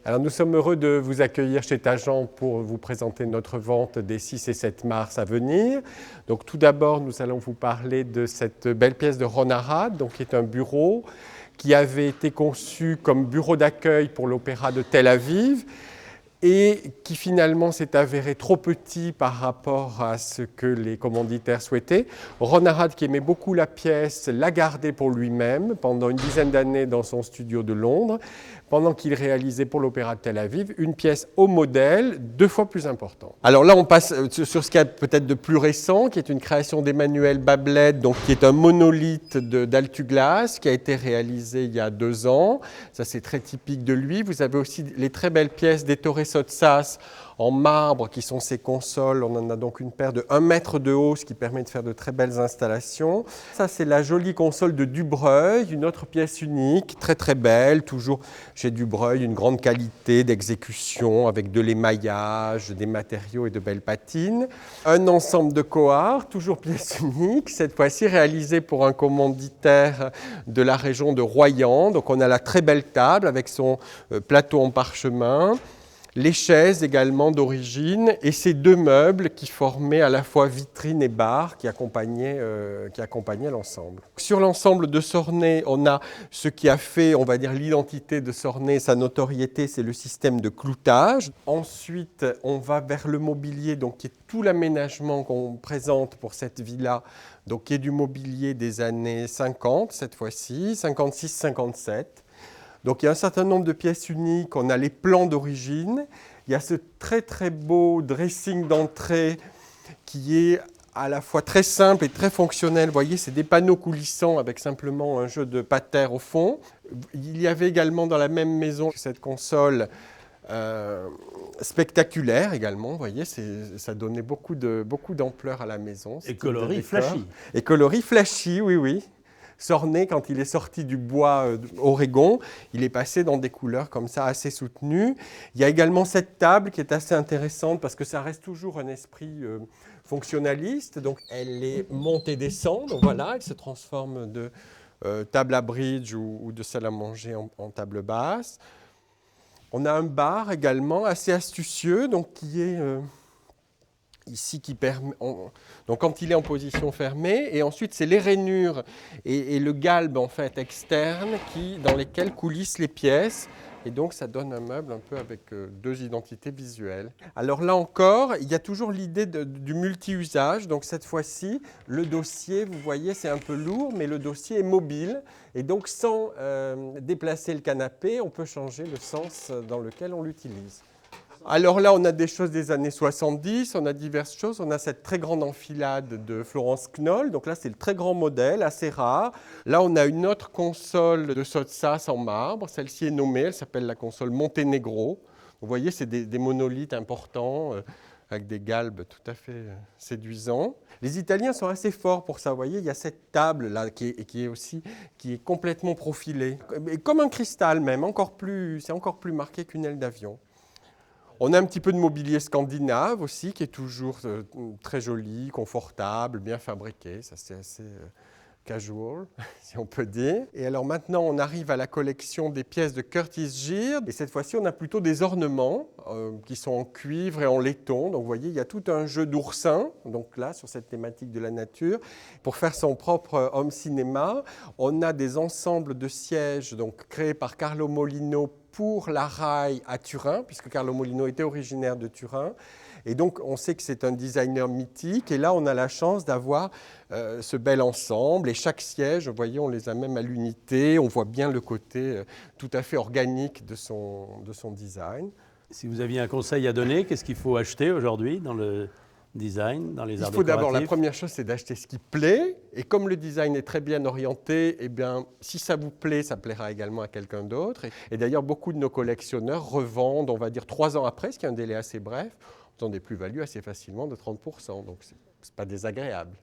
Alors nous sommes heureux de vous accueillir chez Tajan pour vous présenter notre vente des 6 et 7 mars à venir. Donc tout d'abord, nous allons vous parler de cette belle pièce de Ron Arad, donc qui est un bureau qui avait été conçu comme bureau d'accueil pour l'Opéra de Tel Aviv et qui finalement s'est avéré trop petit par rapport à ce que les commanditaires souhaitaient. Ron Arad, qui aimait beaucoup la pièce, l'a gardée pour lui-même pendant une dizaine d'années dans son studio de Londres, pendant qu'il réalisait pour l'Opéra de Tel Aviv une pièce au modèle 2 fois plus importante. Alors là, on passe sur ce qu'il y a peut-être de plus récent, qui est une création d'Emmanuel Bablet, donc qui est un monolithe d'Altuglas, qui a été réalisé il y a 2 ans. Ça, c'est très typique de lui. Vous avez aussi les très belles pièces d'Ettore Sottsass en marbre, qui sont ces consoles. On en a donc une paire de 1 mètre de haut, ce qui permet de faire de très belles installations. Ça, c'est la jolie console de Dubreuil, une autre pièce unique, très très belle, toujours chez Dubreuil, une grande qualité d'exécution avec de l'émaillage, des matériaux et de belles patines. Un ensemble de Coart, toujours pièce unique, cette fois-ci réalisée pour un commanditaire de la région de Royan. Donc on a la très belle table avec son plateau en parchemin, les chaises également d'origine et ces 2 meubles qui formaient à la fois vitrine et bar qui accompagnaient l'ensemble. Sur l'ensemble de Sornay, on a ce qui a fait, on va dire, l'identité de Sornay, sa notoriété, c'est le système de cloutage. Ensuite, on va vers le mobilier, donc qui est tout l'aménagement qu'on présente pour cette villa, donc qui est du mobilier des années 50 cette fois-ci, 56-57. Donc il y a un certain nombre de pièces uniques, on a les plans d'origine, il y a ce très très beau dressing d'entrée qui est à la fois très simple et très fonctionnel. Vous voyez, c'est des panneaux coulissants avec simplement un jeu de pater au fond. Il y avait également dans la même maison cette console spectaculaire également, vous voyez, ça donnait beaucoup d'ampleur à la maison. Et coloris flashy. Et coloris flashy, oui, oui. Sornay, quand il est sorti du bois Oregon, il est passé dans des couleurs comme ça assez soutenues. Il y a également cette table qui est assez intéressante parce que ça reste toujours un esprit fonctionnaliste. Donc elle est monte-descend, donc voilà, elle se transforme de table à bridge ou de salle à manger en table basse. On a un bar également assez astucieux, donc qui est ici qui permet, donc quand il est en position fermée, et ensuite c'est les rainures et le galbe en fait externe dans lesquels coulissent les pièces, et donc ça donne un meuble un peu avec 2 identités visuelles. Alors là encore, il y a toujours l'idée du multi-usage, donc cette fois-ci, le dossier, vous voyez, c'est un peu lourd, mais le dossier est mobile, et donc sans déplacer le canapé, on peut changer le sens dans lequel on l'utilise. Alors là, on a des choses des années 70, on a diverses choses. On a cette très grande enfilade de Florence Knoll. Donc là, c'est le très grand modèle, assez rare. Là, on a une autre console de Sottsass en marbre. Celle-ci est nommée, elle s'appelle la console Monténégro. Vous voyez, c'est des monolithes importants avec des galbes tout à fait séduisants. Les Italiens sont assez forts pour ça. Vous voyez, il y a cette table-là qui est complètement profilée. Comme un cristal même, c'est encore plus marqué qu'une aile d'avion. On a un petit peu de mobilier scandinave aussi, qui est toujours très joli, confortable, bien fabriqué. Ça, c'est assez casual, si on peut dire. Et alors maintenant, on arrive à la collection des pièces de Curtis Gere. Et cette fois-ci, on a plutôt des ornements qui sont en cuivre et en laiton. Donc vous voyez, il y a tout un jeu d'oursins, donc là, sur cette thématique de la nature. Pour faire son propre home cinéma, on a des ensembles de sièges donc, créés par Carlo Molino pour la RAI à Turin, puisque Carlo Molino était originaire de Turin. Et donc, on sait que c'est un designer mythique. Et là, on a la chance d'avoir ce bel ensemble. Et chaque siège, vous voyez, on les a même à l'unité. On voit bien le côté tout à fait organique de son design. Si vous aviez un conseil à donner, qu'est-ce qu'il faut acheter aujourd'hui dans le design, dans les arts décoratifs? Il faut d'abord, la première chose, c'est d'acheter ce qui plaît. Et comme le design est très bien orienté, eh bien, si ça vous plaît, ça plaira également à quelqu'un d'autre. Et d'ailleurs, beaucoup de nos collectionneurs revendent, on va dire 3 ans après, ce qui est un délai assez bref, en faisant des plus-values assez facilement de 30%. Donc, ce n'est pas désagréable.